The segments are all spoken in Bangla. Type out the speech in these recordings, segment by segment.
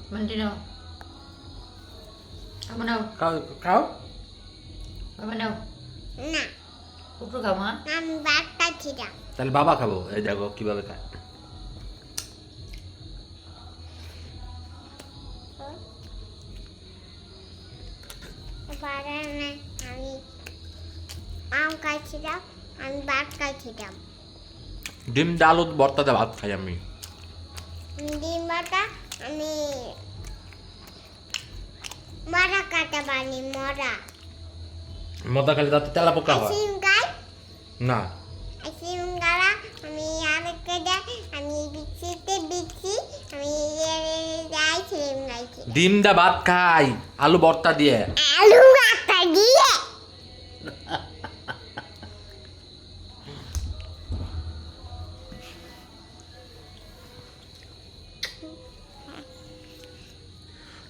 Mandi nào. Kamu nào. খাও Kamu nào. না Kuku kamu ah? আমি ভাত খাচ্ছি না তাহলে বাবা খাবো এই দেখো কিভাবে খায় এবারে না আমি আম খাচ্ছিলাম আমি ভাত খাচ্ছিলাম ডিম ডাল ভর্তাতে ভাত খাই আমি ডিম বাটা আমি মরা কাটা বানি মরা মদা খালি তাতে তেলা পোকা হয় সিম গাই না সিম গালা আমি আরেকটা দেয় আমি বিচ্ছি আমি যাই সিম গাইছি ডিম দা ভাত খাই আলু ভর্তা দিয়ে আলু রাখা দিয়ে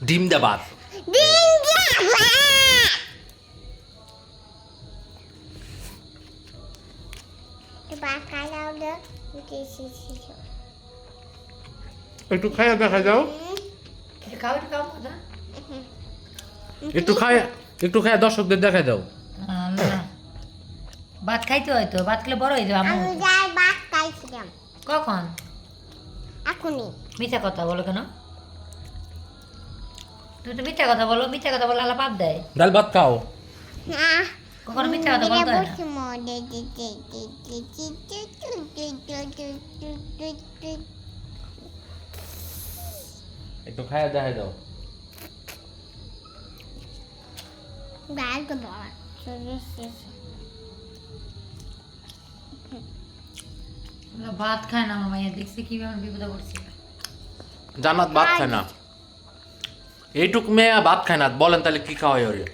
ডিম দা ভাত ডিম দিয়ে এবার খাওয়া দাও একটু খাইয়া দেখা যাও Itu kau apa? একটু খাইয়া দর্শকদের দেখা দাও না ভাত খাইতে হয়তো ভাত খেলে বড় হয়ে যাবে আমি আম্মু যাই ভাত খাইছিলাম কখন এখনই মিথ্যা কথা বলো কেন তুমি তো মিথ্যা কথা বলো মিথ্যা কথা বলে আলা বাদ দেয় ডাল ভাত খাও না কখনো মিথ্যা কথা বলতে হয় না একটু খাইয়া দেখা দাও ভাত খায় না আমার মাইয়া দেখছি কিভাবে বিপদে পড়ছে জান্নাত ভাত খায় না এইটুক মেয়ে ভাত খায় না বলেন তাহলে কি খাওয়াই ওরে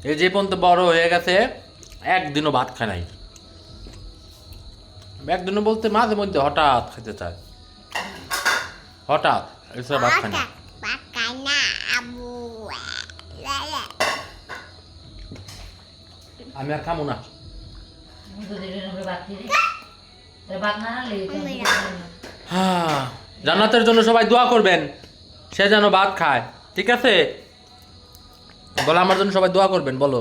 এই যে পর্যন্ত বড় হয়ে গেছে একদিনও ভাত খায় নাই একদিনও বলতে মাঝে মধ্যে হঠাৎ খেতে চায় হঠাৎ এছাড়া ভাত খায় না ভাত খাই না আবু আমি আর খামো না ভাত দিয়ে ভাত না আনলে হ্যাঁ জান্নাতের জন্য সবাই দোয়া করবেন সে যেন ভাত খায় ঠিক আছে বলো আমার জন্য সবাই দোয়া করবেন বলো